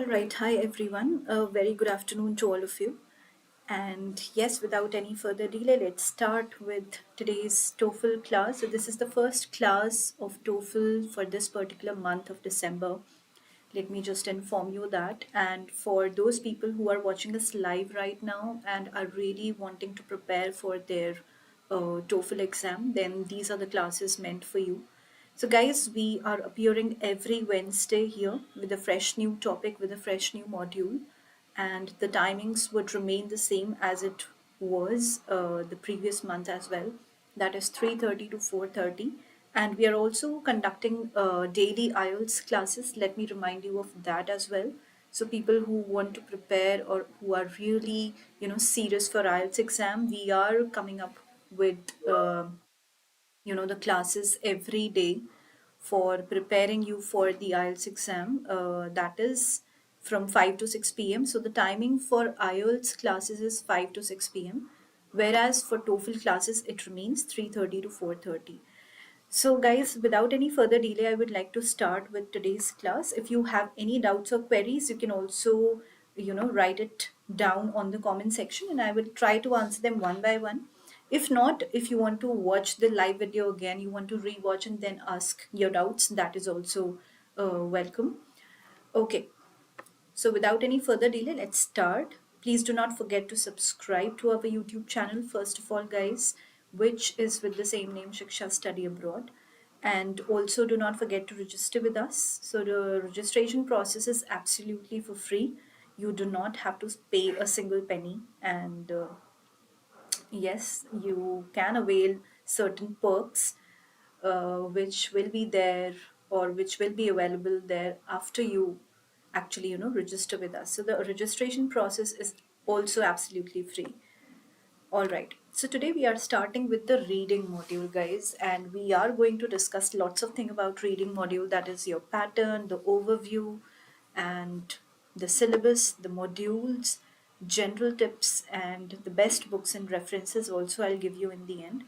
All right, hi everyone. A very good afternoon to all of you. And yes, without any further delay, let's start with today's TOEFL class. So, this is the first class of TOEFL for this particular month of December. Let me just inform you that. And for those people who are watching us live right now and are really wanting to prepare for their TOEFL exam, then these are the classes meant for you. So, guys, we are appearing every Wednesday here with a fresh new topic, with a fresh new module, and the timings would remain the same as it was the previous month as well. That is 3:30 to 4:30, and we are also conducting daily IELTS classes. Let me remind you of that as well. So people who want to prepare or who are really serious for IELTS exam, we are coming up with the classes every day for preparing you for the IELTS exam. That is from 5 to 6 p.m. So the timing for IELTS classes is 5 to 6 p.m. Whereas for TOEFL classes, it remains 3:30 to 4:30. So, guys, without any further delay, I would like to start with today's class. If you have any doubts or queries, you can also, write it down on the comment section and I will try to answer them one by one. If not, if you want to watch the live video again, you want to rewatch and then ask your doubts, that is also welcome. Okay, so without any further delay, let's start. Please do not forget to subscribe to our YouTube channel, first of all, guys, which is with the same name, Shiksha Study Abroad. And also do not forget to register with us. So the registration process is absolutely for free. You do not have to pay a single penny. And yes, you can avail certain perks which will be there or which will be available there after you actually register with us. So the registration process is also absolutely free. All right, so today we are starting with the reading module, guys, and we are going to discuss lots of things about reading module. That is your pattern, the overview, and the syllabus, the modules, general tips, and the best books and references also I'll give you in the end.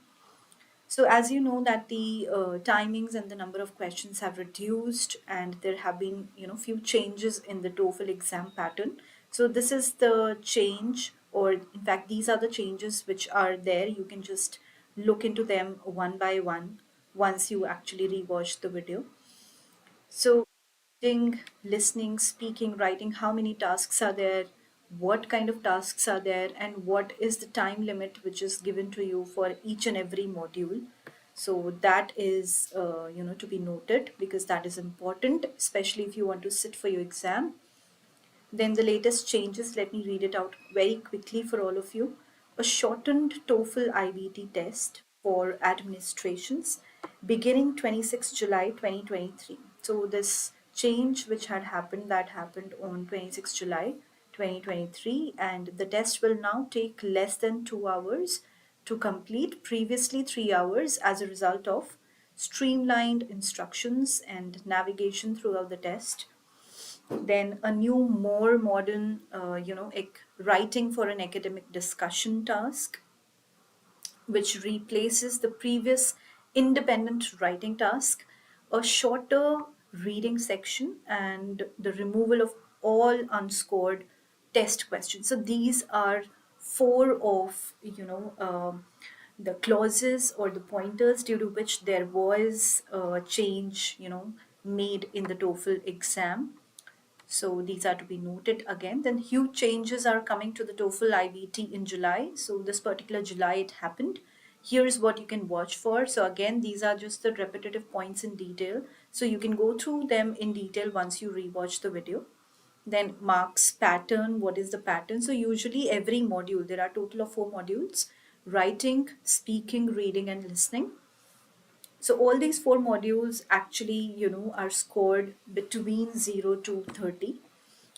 So as you know that the timings and the number of questions have reduced and there have been few changes in the TOEFL exam pattern. So this is the change, or in fact these are the changes which are there. You can just look into them one by one once you actually rewatch the video. So, reading, listening, speaking, writing, how many tasks are there, what kind of tasks are there, and what is the time limit which is given to you for each and every module. So that is, to be noted because that is important, especially if you want to sit for your exam. Then the latest changes, let me read it out very quickly for all of you. A shortened TOEFL IBT test for administrations beginning 26 July 2023. So this change which had happened, that happened on 26 July 2023, and the test will now take less than 2 hours to complete, previously 3 hours, as a result of streamlined instructions and navigation throughout the test. Then a new, more modern, writing for an academic discussion task, which replaces the previous independent writing task, a shorter reading section, and the removal of all unscored test questions. So these are four of the clauses or the pointers due to which there was a change made in the TOEFL exam. So these are to be noted again. Then huge changes are coming to the TOEFL IBT in July. So this particular July it happened. Here's what you can watch for. So again, these are just the repetitive points in detail. So you can go through them in detail once you rewatch the video. Then marks pattern. What is the pattern? So usually every module, there are total of 4 modules: writing, speaking, reading, and listening. So all these 4 modules actually, are scored between 0 to 30,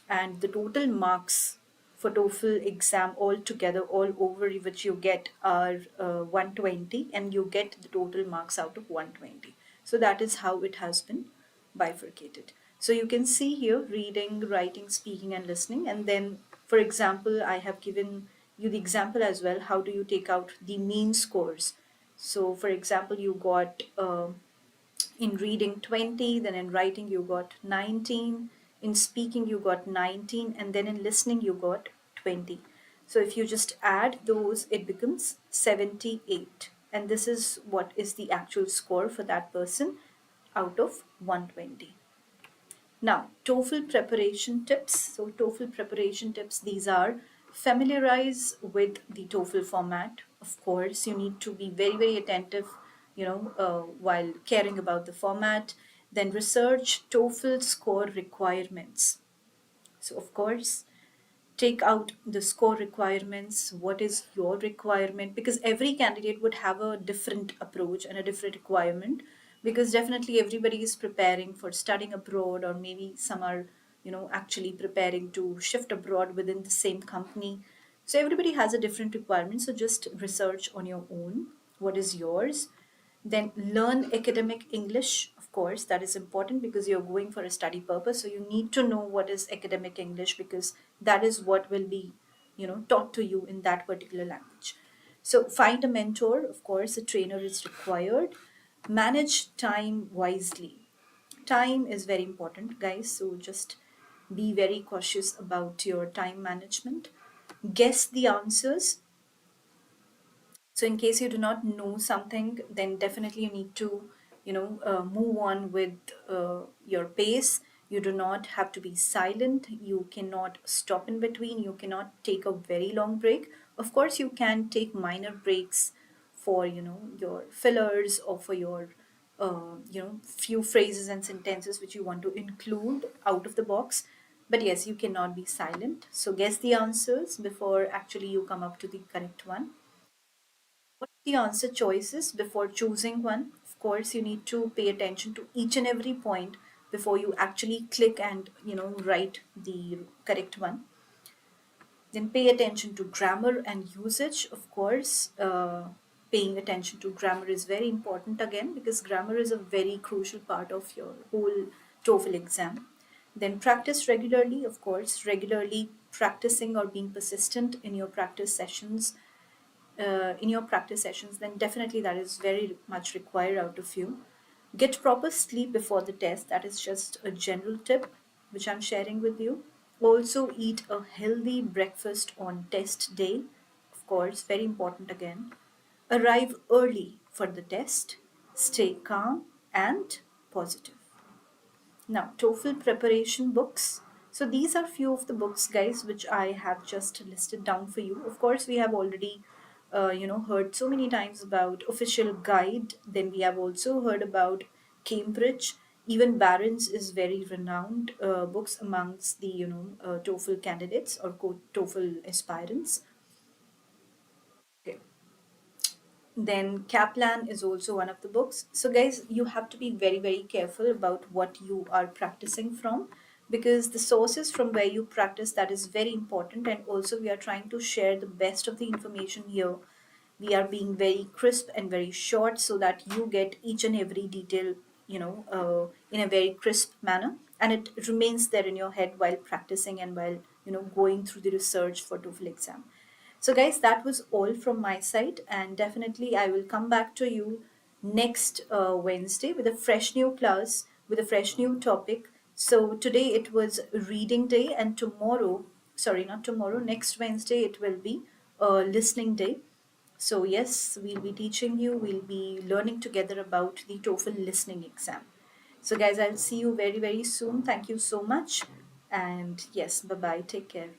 and the total marks for TOEFL exam altogether, all over which you get are 120, and you get the total marks out of 120. So that is how it has been bifurcated. So you can see here reading, writing, speaking, and listening. And then, for example, I have given you the example as well. How do you take out the mean scores? So, for example, you got in reading 20, then in writing you got 19, in speaking you got 19, and then in listening you got 20. So if you just add those, it becomes 78. And this is what is the actual score for that person out of 120. Now, TOEFL preparation tips. So, TOEFL preparation tips, these are: familiarize with the TOEFL format. Of course, you need to be very, very attentive, while caring about the format. Then, research TOEFL score requirements. So, of course, take out the score requirements. What is your requirement? Because every candidate would have a different approach and a different requirement, because definitely everybody is preparing for studying abroad, or maybe some are actually preparing to shift abroad within the same company. So everybody has a different requirement, so just research on your own what is yours. Then learn academic English. Of course, that is important because you're going for a study purpose. So you need to know what is academic English, because that is what will be, taught to you in that particular language. So find a mentor. Of course, a trainer is required. Manage time wisely. Time is very important, guys. So just be very cautious about your time management. Guess the answers. So in case you do not know something, then definitely you need to, move on with your pace. You do not have to be silent. You cannot stop in between. You cannot take a very long break. Of course, you can take minor breaks for, your fillers, or for your, few phrases and sentences which you want to include out of the box. But yes, you cannot be silent. So guess the answers before actually you come up to the correct one. What are the answer choices before choosing one? Of course, you need to pay attention to each and every point before you actually click and write the correct one. Then pay attention to grammar and usage. Of course, paying attention to grammar is very important again, because grammar is a very crucial part of your whole TOEFL exam. Then practice regularly. Of course, regularly practicing or being persistent in your practice sessions, then definitely that is very much required out of you. Get proper sleep before the test. That is just a general tip which I'm sharing with you. Also, eat a healthy breakfast on test day. Of course, very important again. Arrive early for the test. Stay calm and positive. Now, TOEFL preparation books. So these are few of the books, guys, which I have just listed down for you. Of course, we have already, heard so many times about official guide. Then we have also heard about Cambridge. Even Barron's is very renowned books amongst the, TOEFL candidates or TOEFL aspirants. Okay. Then Kaplan is also one of the books. So guys, you have to be very, very careful about what you are practicing from, because the sources from where you practice, that is very important. And also we are trying to share the best of the information here. We are being very crisp and very short so that you get each and every detail, in a very crisp manner, and it remains there in your head while practicing and while going through the research for TOEFL exam. So, guys, that was all from my side, and definitely I will come back to you next Wednesday with a fresh new class, with a fresh new topic. So, today it was reading day, and tomorrow, sorry, not tomorrow, next Wednesday, it will be listening day. So, yes, we'll be teaching you, we'll be learning together about the TOEFL listening exam. So, guys, I'll see you very, very soon. Thank you so much. And yes, bye bye. Take care.